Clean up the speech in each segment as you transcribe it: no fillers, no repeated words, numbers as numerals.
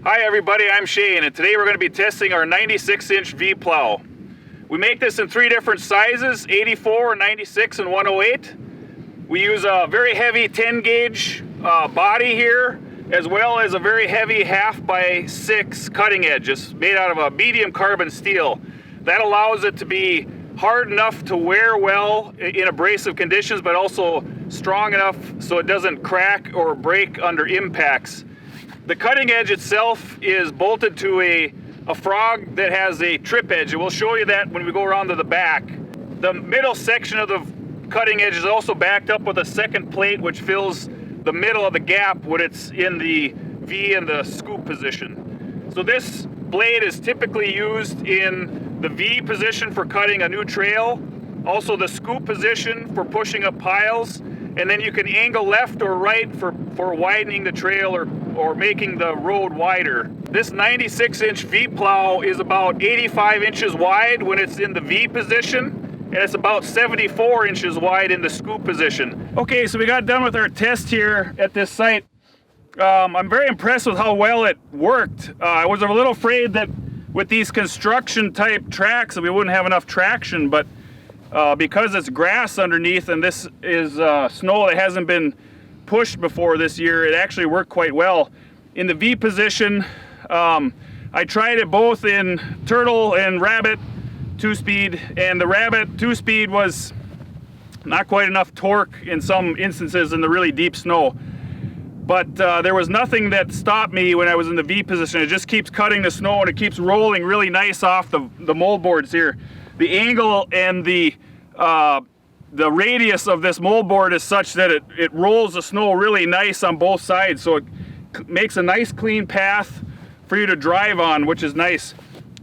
Hi everybody, I'm Shane, and today we're going to be testing our 96-inch V-Plow. We make this in 3 different sizes, 84, 96, and 108. We use a very heavy 10-gauge body here, as well as a very heavy 1/2x6 cutting edge. It's made out of a medium carbon steel. That allows it to be hard enough to wear well in abrasive conditions, but also strong enough so it doesn't crack or break under impacts. The cutting edge itself is bolted to a frog that has a trip edge, and we'll show you that when we go around to the back. The middle section of the cutting edge is also backed up with a second plate which fills the middle of the gap when it's in the V and the scoop position. So this blade is typically used in the V position for cutting a new trail, also the scoop position for pushing up piles, and then you can angle left or right for widening the trail or making the road wider. This 96-inch V-Plow is about 85 inches wide when it's in the V position, and it's about 74 inches wide in the scoop position. Okay, so we got done with our test here at this site. I'm very impressed with how well it worked. I was a little afraid that with these construction type tracks that we wouldn't have enough traction, but because it's grass underneath and this is snow that hasn't been pushed before this year, it actually worked quite well. In the V position, I tried it both in turtle and rabbit 2-speed, and the rabbit 2-speed was not quite enough torque in some instances in the really deep snow. But there was nothing that stopped me when I was in the V position. It just keeps cutting the snow and it keeps rolling really nice off the mold boards here. The angle and the radius of this mold board is such that it rolls the snow really nice on both sides, so it makes a nice clean path for you to drive on, which is nice.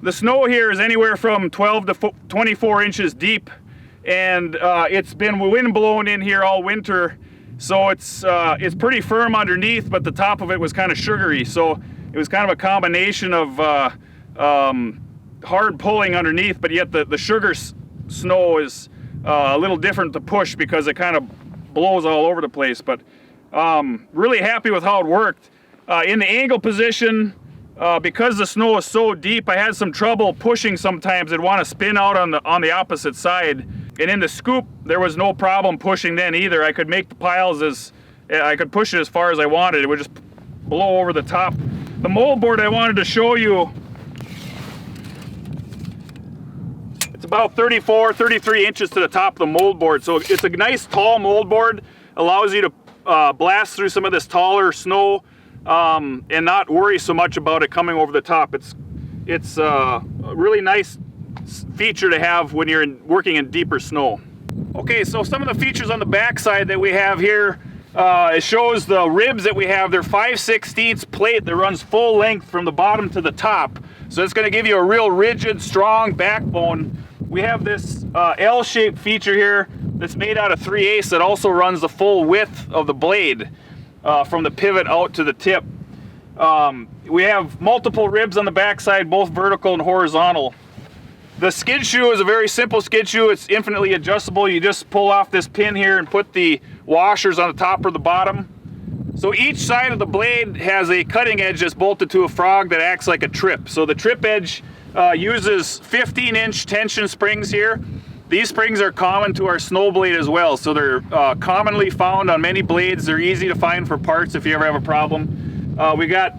The snow here is anywhere from 12 to 24 inches deep, and it's been wind blown in here all winter, so it's pretty firm underneath, but the top of it was kind of sugary, so it was kind of a combination of hard pulling underneath, but yet the sugar snow is a little different to push because it kind of blows all over the place. But really happy with how it worked. In the angle position, because the snow is so deep, I had some trouble pushing sometimes. I'd want to spin out on the opposite side. And in the scoop, there was no problem pushing then either. I could make the piles I could push it as far as I wanted. It would just blow over the top. The mold board I wanted to show you, it's about 34, 33 inches to the top of the mold board. So it's a nice tall mold board, allows you to blast through some of this taller snow and not worry so much about it coming over the top. It's a really nice feature to have when you're working in deeper snow. Okay, so some of the features on the back side that we have here, it shows the ribs that we have. They're 5/16 plate that runs full length from the bottom to the top. So it's going to give you a real rigid, strong backbone. We have this L-shaped feature here that's made out of 3/8 that also runs the full width of the blade from the pivot out to the tip. We have multiple ribs on the back side, both vertical and horizontal. The skid shoe is a very simple skid shoe. It's infinitely adjustable. You just pull off this pin here and put the washers on the top or the bottom. So each side of the blade has a cutting edge that's bolted to a frog that acts like a trip. So the trip edge uses 15-inch tension springs here. These springs are common to our snow blade as well. So they're commonly found on many blades. They're easy to find for parts if you ever have a problem. We got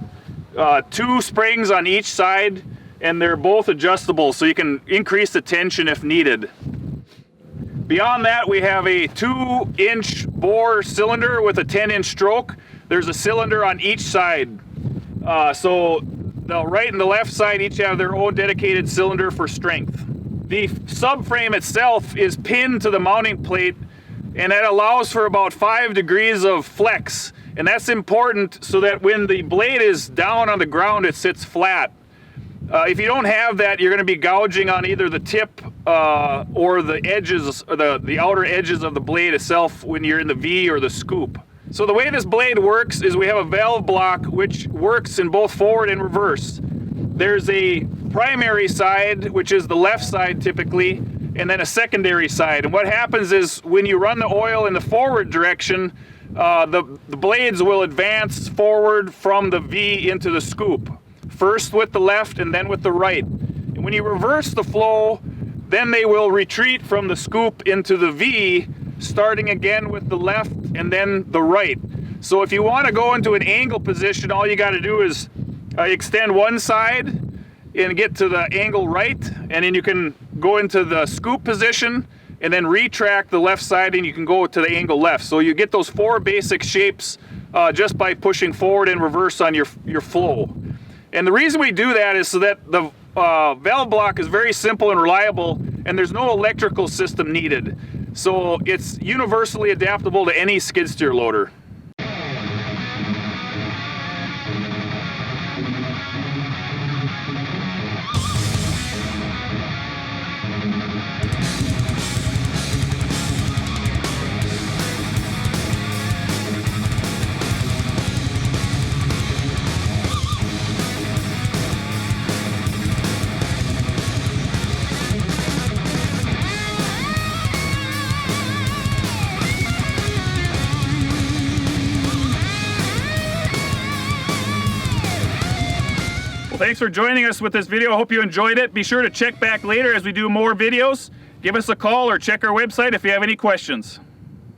2 springs on each side, and they're both adjustable, so you can increase the tension if needed. Beyond that, we have a 2-inch bore cylinder with a 10-inch stroke. There's a cylinder on each side. So the right and the left side each have their own dedicated cylinder for strength. The subframe itself is pinned to the mounting plate, and that allows for about 5 degrees of flex. And that's important so that when the blade is down on the ground, it sits flat. If you don't have that, you're going to be gouging on either the tip or the edges, or the outer edges of the blade itself when you're in the V or the scoop. So the way this blade works is we have a valve block which works in both forward and reverse. There's a primary side, which is the left side typically, and then a secondary side. And what happens is when you run the oil in the forward direction, the blades will advance forward from the V into the scoop. first with the left and then with the right. And when you reverse the flow, then they will retreat from the scoop into the V, starting again with the left and then the right. So if you want to go into an angle position, all you got to do is extend one side and get to the angle right, and then you can go into the scoop position and then retract the left side and you can go to the angle left. So you get those 4 basic shapes just by pushing forward and reverse on your flow. And the reason we do that is so that the valve block is very simple and reliable, and there's no electrical system needed. So it's universally adaptable to any skid steer loader. Thanks for joining us with this video. I hope you enjoyed it. Be sure to check back later as we do more videos. Give us a call or check our website if you have any questions.